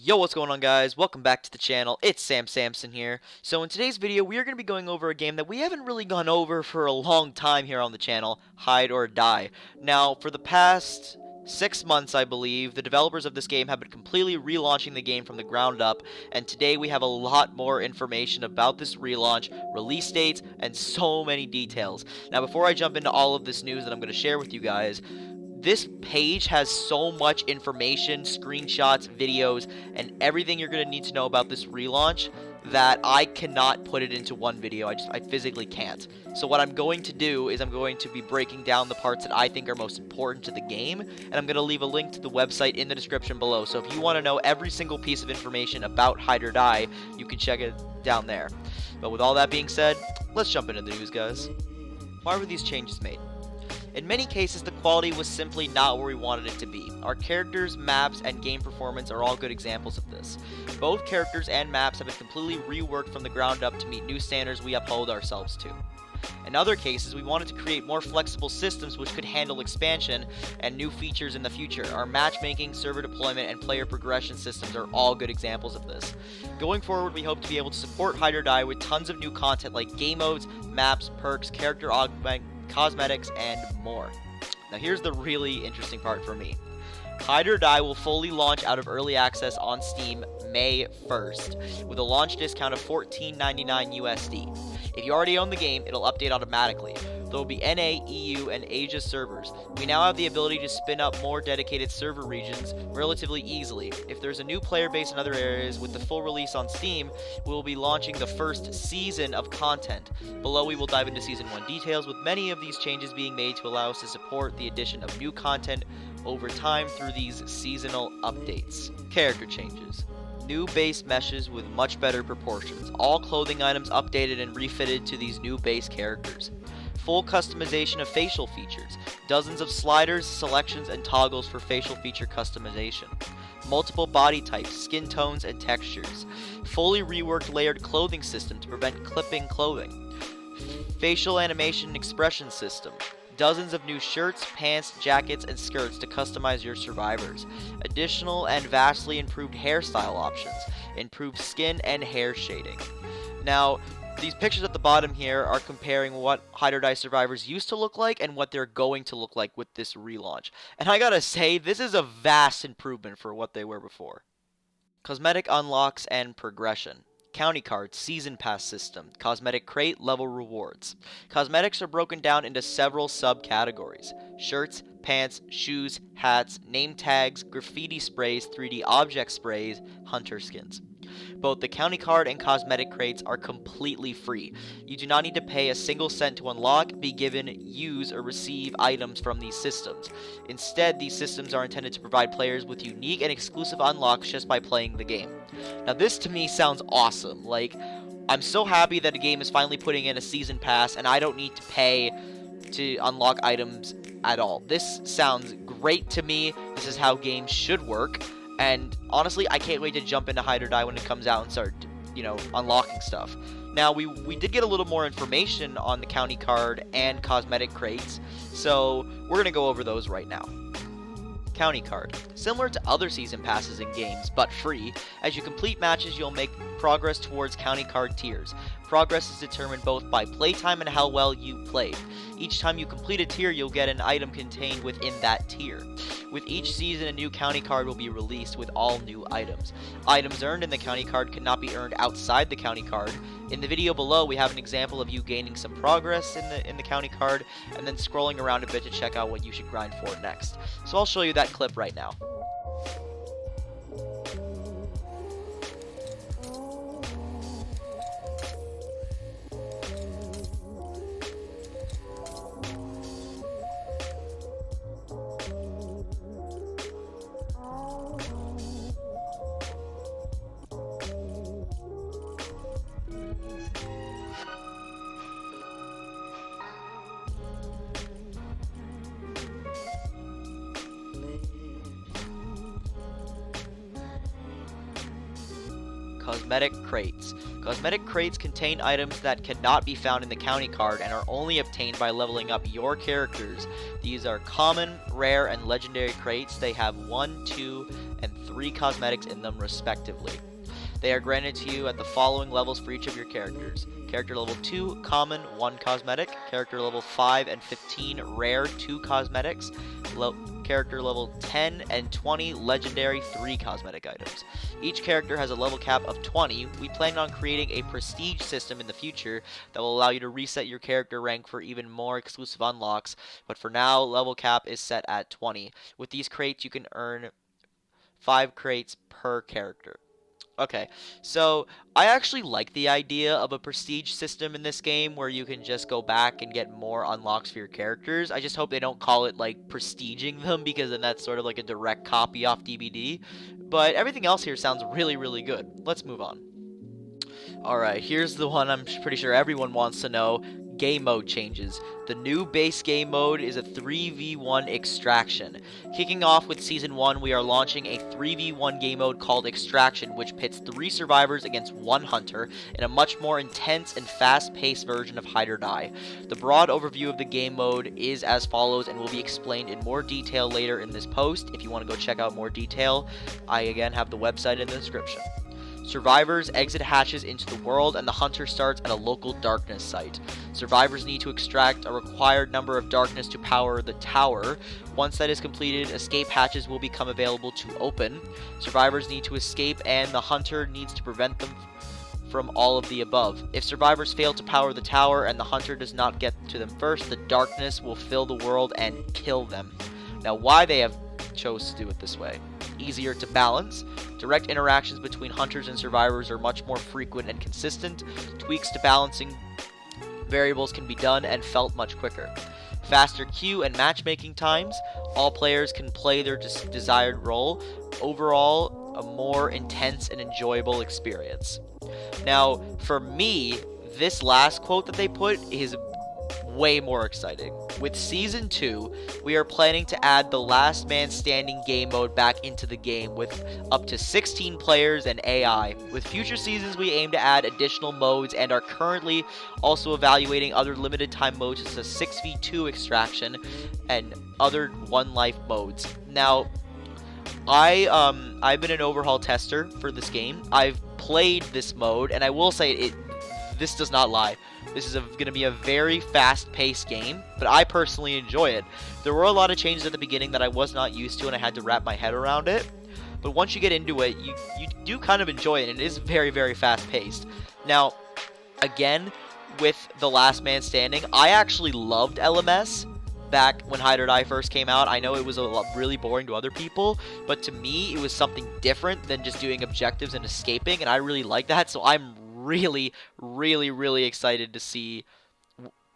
Yo, what's going on, guys? Welcome back to the channel. It's Sam Samson here. So in today's video, we are going to be going over a game that we haven't really gone over for a long time here on the channel, Hide or Die. Now, for the past 6 months, I believe, the developers of this game have been completely relaunching the game from the ground up, and today we have a lot more information about this relaunch, release dates, and so many details. Now, before I jump into all of this news that I'm going to share with you guys, this page has so much information, screenshots, videos, and everything you're going to need to know about this relaunch that I cannot put it into one video. I physically can't. So what I'm going to do is I'm going to be breaking down the parts that I think are most important to the game, and I'm going to leave a link to the website in the description below. So if you want to know every single piece of information about Hide or Die, you can check it down there. But with all that being said, let's jump into the news, guys. Why were these changes made? In many cases, the quality was simply not where we wanted it to be. Our characters, maps, and game performance are all good examples of this. Both characters and maps have been completely reworked from the ground up to meet new standards we uphold ourselves to. In other cases, we wanted to create more flexible systems which could handle expansion and new features in the future. Our matchmaking, server deployment, and player progression systems are all good examples of this. Going forward, we hope to be able to support Hide or Die with tons of new content like game modes, maps, perks, character augment, cosmetics, and more. Now here's the really interesting part for me. Hide or Die will fully launch out of early access on Steam May 1st with a launch discount of $14.99 USD. If you already own the game, it'll update automatically. There will be NA, EU, and Asia servers. We now have the ability to spin up more dedicated server regions relatively easily. If there's a new player base in other areas, with the full release on Steam, we will be launching the first season of content. Below, we will dive into Season 1 details, with many of these changes being made to allow us to support the addition of new content over time through these seasonal updates. Character changes. New base meshes with much better proportions. All clothing items updated and refitted to these new base characters. Full customization of facial features. Dozens of sliders, selections, and toggles for facial feature customization. Multiple body types, skin tones, and textures. Fully reworked layered clothing system to prevent clipping clothing. Facial animation and expression system. Dozens of new shirts, pants, jackets, and skirts to customize your survivors. Additional and vastly improved hairstyle options. Improved skin and hair shading. Now, these pictures at the bottom here are comparing what Hide or Die survivors used to look like and what they're going to look like with this relaunch. And I gotta say, this is a vast improvement for what they were before. Cosmetic Unlocks and progression. County cards, season pass system, cosmetic crate, level rewards. Cosmetics are broken down into several subcategories: shirts, pants, shoes, hats, name tags, graffiti sprays, 3D object sprays, hunter skins. Both the county card and cosmetic crates are completely free. You do not need to pay a single cent to unlock, be given, use, or receive items from these systems. Instead, these systems are intended to provide players with unique and exclusive unlocks just by playing the game. Now this to me sounds awesome. Like, I'm so happy that a game is finally putting in a season pass and I don't need to pay to unlock items at all. This sounds great to me. This is how games should work. And honestly, I can't wait to jump into Hide or Die when it comes out and start, unlocking stuff. Now, we did get a little more information on the county card and cosmetic crates, so we're going to go over those right now. County card. Similar to other season passes in games, but free, as you complete matches, you'll make progress towards county card tiers. Progress is determined both by playtime and how well you played. Each time you complete a tier, you'll get an item contained within that tier. With each season, a new county card will be released with all new items. Items earned in the county card cannot be earned outside the county card. In the video below, we have an example of you gaining some progress in the county card, and then scrolling around a bit to check out what you should grind for next. So I'll show you that clip right now. Cosmetic crates. Cosmetic crates contain items that cannot be found in the county card and are only obtained by leveling up your characters. These are common, rare, and legendary crates. They have 1, 2, and 3 cosmetics in them respectively. They are granted to you at the following levels for each of your characters. Character level 2, common, 1 cosmetic. Character level 5 and 15, rare, 2 cosmetics. Character level 10 and 20, legendary, 3 cosmetic items. Each character has a level cap of 20. We plan on creating a prestige system in the future that will allow you to reset your character rank for even more exclusive unlocks, but for now, level cap is set at 20. With these crates, you can earn 5 crates per character. Okay, so I actually like the idea of a prestige system in this game where you can just go back and get more unlocks for your characters. I just hope they don't call it like prestiging them, because then that's sort of like a direct copy off DBD. But everything else here sounds really, really good. Let's move on. Alright, here's the one I'm pretty sure everyone wants to know. Game mode changes. The new base game mode is a 3v1 extraction. Kicking off with Season 1, we are launching a 3v1 game mode called Extraction, which pits 3 survivors against 1 hunter in a much more intense and fast-paced version of Hide or Die. The broad overview of the game mode is as follows and will be explained in more detail later in this post. If you want to go check out more detail, I again have the website in the description. Survivors exit hatches into the world, and the hunter starts at a local darkness site. Survivors need to extract a required number of darkness to power the tower. Once that is completed, escape hatches will become available to open. Survivors need to escape, and the hunter needs to prevent them from all of the above. If survivors fail to power the tower and the hunter does not get to them first, the darkness will fill the world and kill them. Now, why they have chose to do it this way: easier to balance. Direct interactions between hunters and survivors are much more frequent and consistent. Tweaks to balancing variables can be done and felt much quicker. Faster queue and matchmaking times. All players can play their desired role. Overall, a more intense and enjoyable experience. Now, for me, this last quote that they put is way more exciting. With Season 2, we are planning to add the Last Man Standing game mode back into the game with up to 16 players and AI. With future seasons, we aim to add additional modes and are currently also evaluating other limited time modes such as 6v2 extraction and other one life modes. Now, I've been an overhaul tester for this game. I've played this mode, and I will say this does not lie. This is going to be a very fast-paced game, but I personally enjoy it. There were a lot of changes at the beginning that I was not used to, and I had to wrap my head around it. But once you get into it, you do kind of enjoy it, and it is very, very fast-paced. Now, again, with The Last Man Standing, I actually loved LMS back when Hide or Die first came out. I know it was really boring to other people, but to me, it was something different than just doing objectives and escaping, and I really like that, so I'm really, really, really excited to see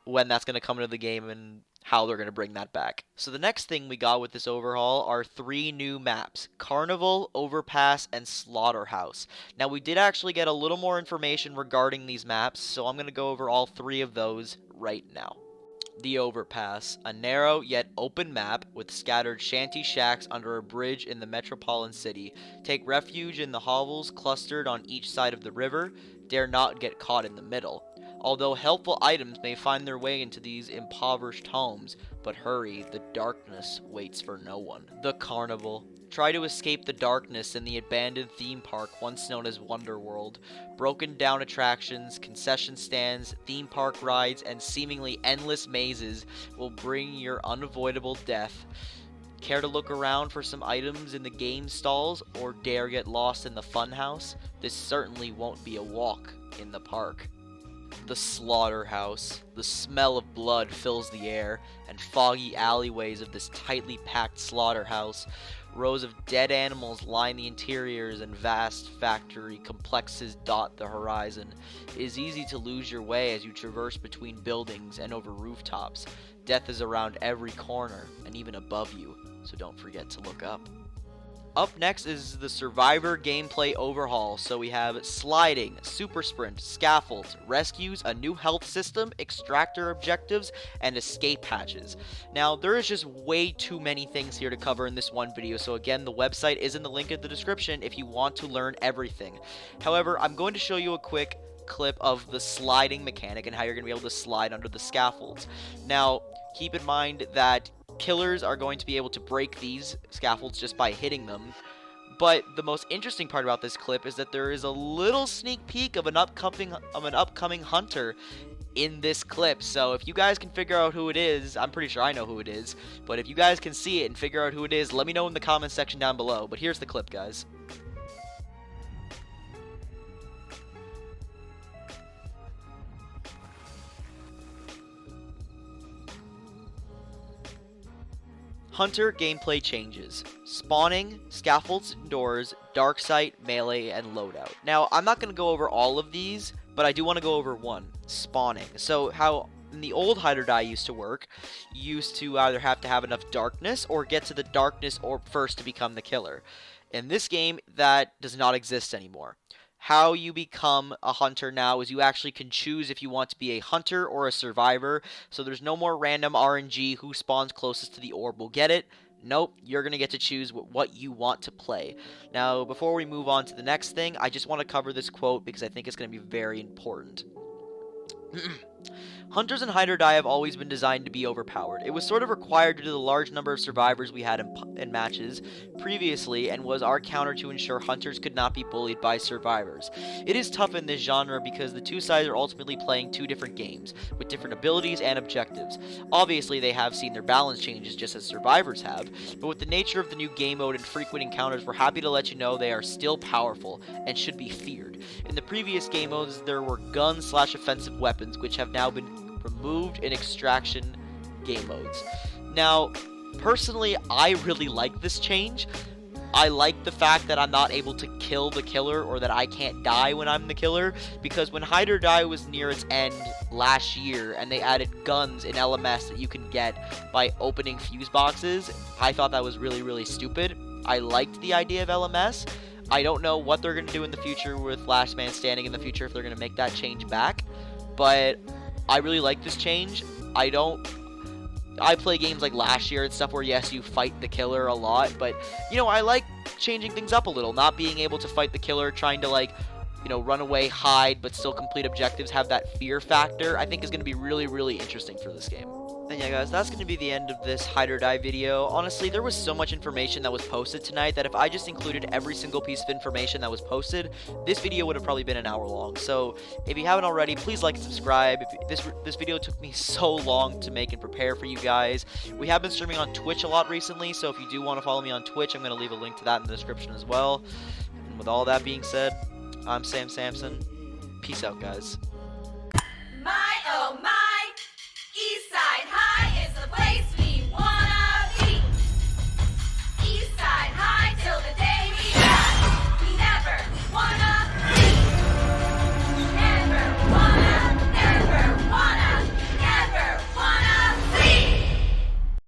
when that's going to come into the game and how they're going to bring that back. So the next thing we got with this overhaul are 3 new maps: Carnival, Overpass, and Slaughterhouse. Now, we did actually get a little more information regarding these maps, so I'm going to go over all 3 of those right now. The Overpass, a narrow yet open map with scattered shanty shacks under a bridge in the metropolitan city. Take refuge in the hovels clustered on each side of the river. Dare not get caught in the middle. Although helpful items may find their way into these impoverished homes, but hurry, the darkness waits for no one. The Carnival. Try to escape the darkness in the abandoned theme park once known as Wonderworld. Broken down attractions, concession stands, theme park rides, and seemingly endless mazes will bring your unavoidable death. Care to look around for some items in the game stalls, or dare get lost in the funhouse? This certainly won't be a walk in the park. The Slaughterhouse. The smell of blood fills the air, and foggy alleyways of this tightly packed slaughterhouse. Rows of dead animals line the interiors, and vast factory complexes dot the horizon. It is easy to lose your way as you traverse between buildings and over rooftops. Death is around every corner, and even above you, so don't forget to look up. Up next is the Survivor gameplay overhaul. So we have sliding, super sprint, scaffolds, rescues, a new health system, extractor objectives, and escape hatches. Now, there is just way too many things here to cover in this one video, so again, the website is in the link in the description if you want to learn everything. However, I'm going to show you a quick clip of the sliding mechanic and how you're going to be able to slide under the scaffolds. Now, keep in mind that killers are going to be able to break these scaffolds just by hitting them, But the most interesting part about this clip is that there is a little sneak peek of an upcoming hunter in this clip. So if you guys can figure out who it is, I'm pretty sure I know who it is, but if you guys can see it and figure out who it is, let me know in the comments section down below. But here's the clip, guys. Hunter gameplay changes. Spawning, scaffolds indoors, dark sight, melee, and loadout. Now, I'm not going to go over all of these, but I do want to go over one. Spawning. So, how in the old hide or die used to work, you used to either have to have enough darkness or get to the darkness or first to become the killer. In this game, that does not exist anymore. How you become a hunter now is you actually can choose if you want to be a hunter or a survivor. So there's no more random RNG who spawns closest to the orb will get it. Nope, you're going to get to choose what you want to play. Now, before we move on to the next thing, I just want to cover this quote because I think it's going to be very important. Hunters in hide or die have always been designed to be overpowered. It was sort of required due to the large number of survivors we had in matches previously, and was our counter to ensure hunters could not be bullied by survivors. It is tough in this genre because the two sides are ultimately playing two different games, with different abilities and objectives. Obviously, they have seen their balance changes just as survivors have, but with the nature of the new game mode and frequent encounters, we're happy to let you know they are still powerful and should be feared. In the previous game modes, there were gun/offensive weapons, which have now been removed in extraction game modes. Now, personally, I really like this change. I like the fact that I'm not able to kill the killer, or that I can't die when I'm the killer, because when hide or die was near its end last year and they added guns in LMS that you can get by opening fuse boxes, I thought that was really, really stupid. I liked the idea of LMS. I don't know what they're going to do in the future with Last Man Standing in the future, if they're going to make that change back, but I really like this change. I play games like last year and stuff where, yes, you fight the killer a lot, but, you know, I like changing things up a little, not being able to fight the killer, trying to, like, you know, run away, hide, but still complete objectives, have that fear factor, I think is going to be really, really interesting for this game. And yeah, guys, that's going to be the end of this hide or die video. Honestly, there was so much information that was posted tonight that if I just included every single piece of information that was posted, this video would have probably been an hour long. So if you haven't already, please like and subscribe. This video took me so long to make and prepare for you guys. We have been streaming on Twitch a lot recently, so if you do want to follow me on Twitch, I'm going to leave a link to that in the description as well. And with all that being said, I'm Sam Samson. Peace out, guys.